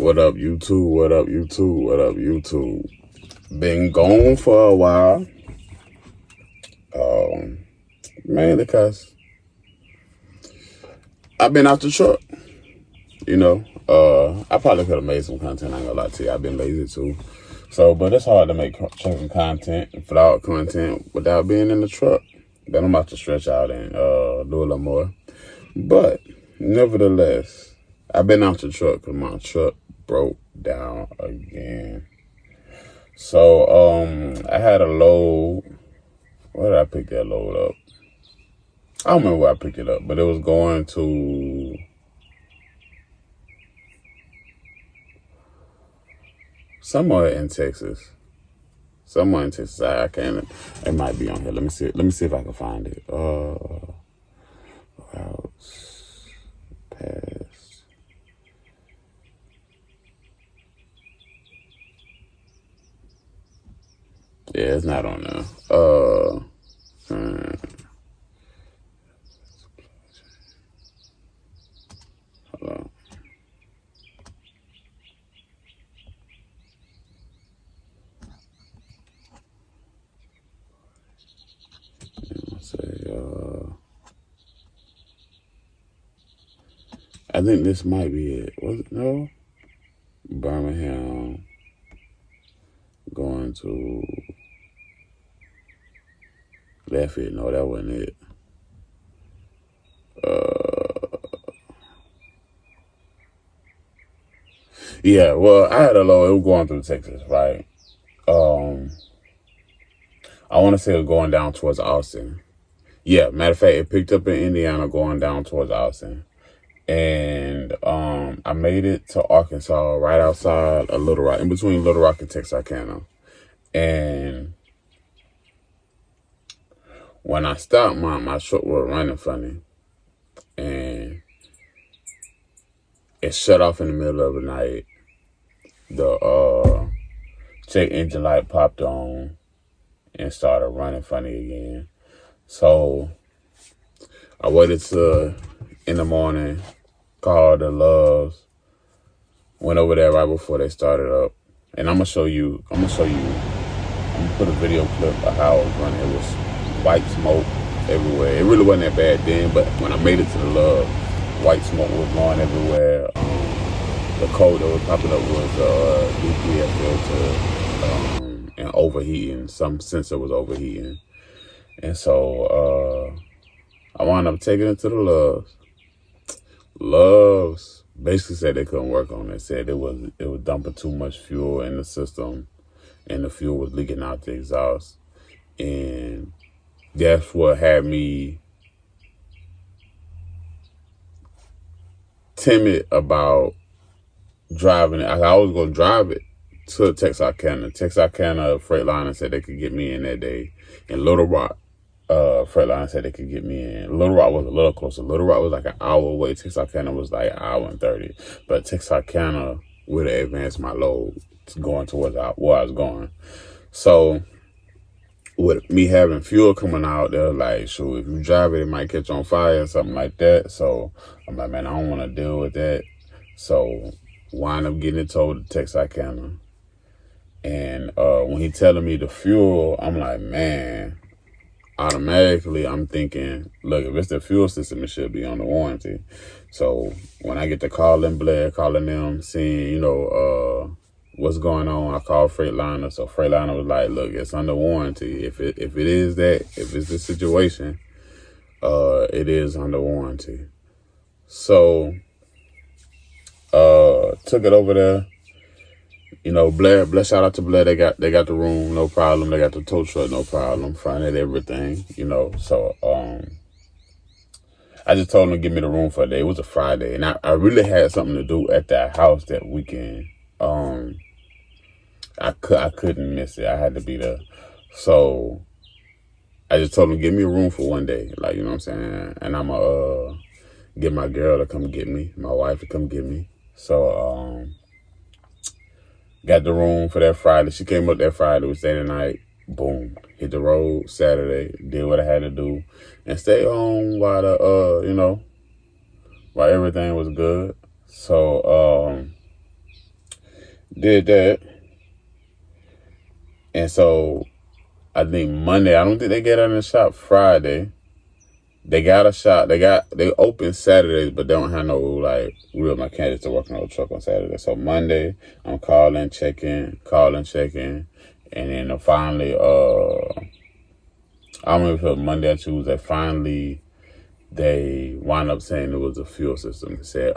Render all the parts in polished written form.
What up, YouTube? What up, YouTube? What up, YouTube? Been gone for a while. Mainly because I've been out the truck. I probably could have made some content. I ain't gonna lie to you. I've been lazy too. But it's hard to make trucking content, vlog content without being in the truck. Then I'm about to stretch out and do a little more. But nevertheless, I've been out the truck because my truck broke down again. So I had a load. Where did I pick that load up? I don't remember where I picked it up, but it was going to somewhere in Texas. Somewhere in Texas. I can't. It might be on here. Let me see. Let me see if I can find it. Routes past. Yeah, it's not on there. Hold on. I think this might be it. Was it? No? Birmingham going to Lafayette. No, that wasn't it. Yeah, well, I had a load. It was going through Texas, right? I want to say it was going down towards Austin. Yeah, matter of fact, it picked up in Indiana going down towards Austin. And I made it to Arkansas, right outside of Little Rock, in between Little Rock and Texarkana. And when I stopped, my truck was running funny. And it shut off in the middle of the night. The check engine light popped on and started running funny again. So I waited till in the morning, called the Loves, went over there right before they started up. And I'm gonna show you, I'm gonna put a video clip of how it was running. It was white smoke everywhere. It really wasn't that bad then, but when I made it to the Love, white smoke was going everywhere. The code that was popping up was DPF filter and overheating. Some sensor was overheating. And so I wound up taking it to the Loves. Loves basically said they couldn't work on it. Said it was dumping too much fuel in the system and the fuel was leaking out the exhaust. And that's what had me timid about driving it. I was going to drive it to Texarkana. Texarkana Freightliner said they could get me in that day. And Little Rock Freightliner said they could get me in. Little Rock was a little closer. Little Rock was like an hour away. Texarkana was like an hour and 30. But Texarkana would have advanced my load going towards where I was going. So with me having fuel coming out, they're like, sure, if you drive it, it might catch on fire or something like that. So I'm like, man, I don't want to deal with that. So wind up getting it towed to Texarkana. And when he telling me the fuel, I'm like, man, automatically I'm thinking, look, if it's the fuel system, it should be on the warranty. So when I get to calling Blair, calling them, seeing, what's going on, I called Freightliner. So Freightliner was like, look, it's under warranty. If it is that, if it's the situation, it is under warranty. So took it over there. Blair, shout out to Blair. They got the room, no problem. They got the tow truck, no problem. Funded everything, So I just told them to give me the room for a day. It was a Friday, and I really had something to do at that house that weekend. I couldn't miss it. I had to be there. So I just told them to give me a room for one day, like, you know what I'm saying? And I'm gonna get my girl to come get me, my wife to come get me. So got the room for that Friday. She came up that Friday. We stayed the night. Boom. Hit the road Saturday. Did what I had to do. And stayed home while while everything was good. So did that. And so I think Monday, I don't think they get out in the shop Friday. They got a shop. They open Saturdays, but they don't have no like real mechanics to work on the truck on Saturday. So Monday, I'm calling, checking, and then finally, I don't remember if it was Monday or Tuesday. Finally, they wound up saying it was a fuel system. They said,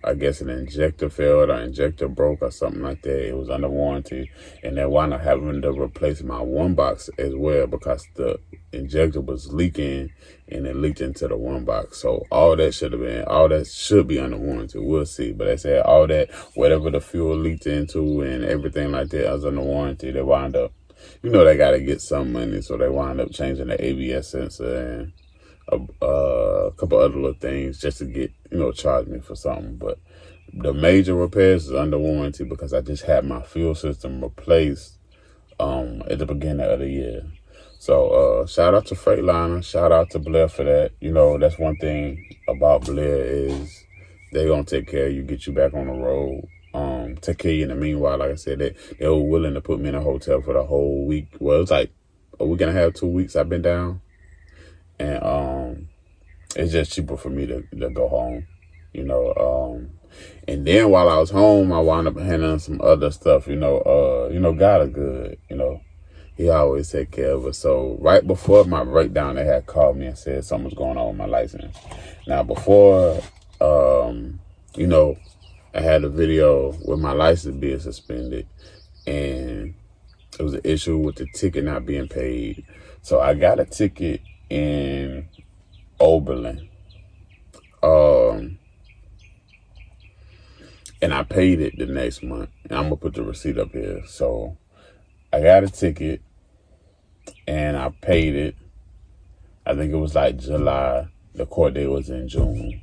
I guess an injector failed or injector broke or something like that. It was under warranty. And they wound up having to replace my one box as well because the injector was leaking and it leaked into the one box. So all that should be under warranty. We'll see. But they said all that, whatever the fuel leaked into and everything like that was under warranty. They wound up, they got to get some money. So they wound up changing the ABS sensor and a couple other little things just to get, charge me for something. But the major repairs is under warranty because I just had my fuel system replaced at the beginning of the year. So shout out to Freightliner, shout out to Blair for that. That's one thing about Blair is they're going to take care of you, get you back on the road, take care of you in the meanwhile. Like I said, they were willing to put me in a hotel for the whole week. Well, it was like a week and a half, 2 weeks I've been down. And it's just cheaper for me to go home, and then while I was home, I wound up handling some other stuff, God is good, he always take care of us. So right before my breakdown, they had called me and said something was going on with my license. Now before, I had a video with my license being suspended and it was an issue with the ticket not being paid. So I got a ticket in Oberlin. And I paid it the next month. And I'm going to put the receipt up here. So I got a ticket and I paid it. I think it was like July. The court date was in June.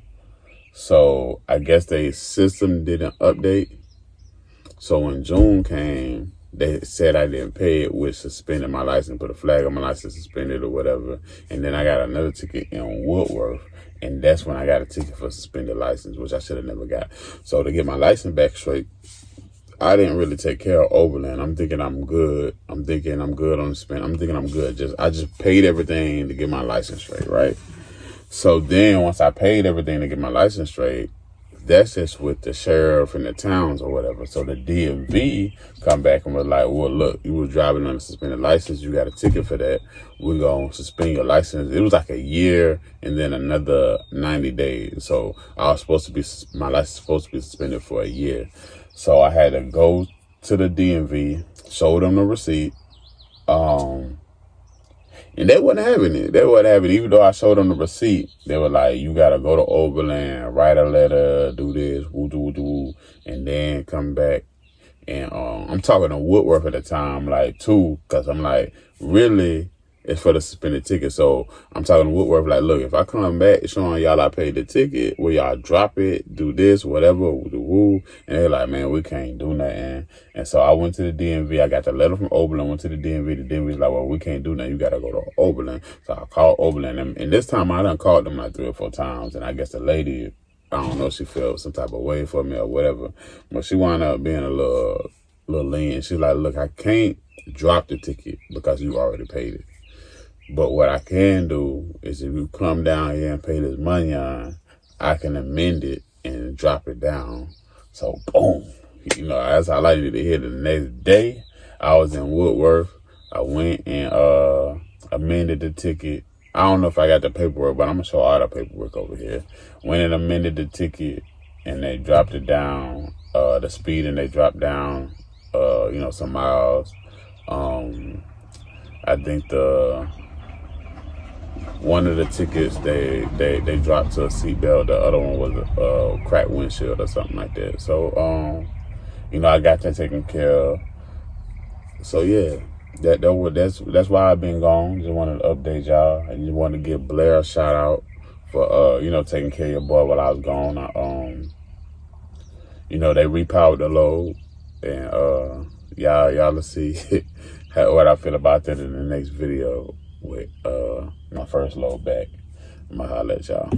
So I guess the system didn't update. So when June came, they said I didn't pay it, which suspended my license, put a flag on my license, suspended or whatever. And then I got another ticket in Woodworth. And that's when I got a ticket for suspended license, which I should have never got. So to get my license back straight, I didn't really take care of Oberlin. I'm thinking I'm good. I'm thinking I'm good on the spend. I'm thinking I'm good. I just paid everything to get my license straight, right? So then once I paid everything to get my license straight, that's just with the sheriff and the towns or whatever. So the DMV come back and was like, well, look, you was driving on a suspended license. You got a ticket for that. We're going to suspend your license. It was like a year and then another 90 days. So my license was supposed to be suspended for a year. So I had to go to the DMV, show them the receipt. And they wasn't having it. Even though I showed them the receipt, they were like, you got to go to Oberlin, write a letter, do this, woo, and then come back. And I'm talking to Woodworth at the time, like, too, because I'm like, really, it's for the suspended ticket. So I'm talking to Woodworth, like, look, if I come back showing y'all I paid the ticket, will y'all drop it, do this, whatever, woo. And they're like, man, we can't do nothing. And so I went to the DMV. I got the letter from Oberlin, went to the DMV. The DMV was like, well, we can't do nothing. You got to go to Oberlin. So I called Oberlin. And this time I done called them like 3 or 4 times. And I guess the lady, I don't know, she felt some type of way for me or whatever. But she wound up being a little lenient. She's like, look, I can't drop the ticket because you already paid it. But what I can do is if you come down here and pay this money on, I can amend it and drop it down. So, boom. That's how I needed to hear. The next day, I was in Woodworth. I went and amended the ticket. I don't know if I got the paperwork, but I'm going to show all the paperwork over here. Went and amended the ticket, and they dropped it down, the speed, and they dropped down, some miles. I think one of the tickets they dropped to a seatbelt. The other one was a cracked windshield or something like that. So I got that taken care of. So yeah, that's why I've been gone. Just wanted to update y'all. I just wanted to give Blair a shout out for taking care of your boy while I was gone. They repowered the load, and y'all will see what I feel about that in the next video with my first load back. I'm gonna holler at y'all.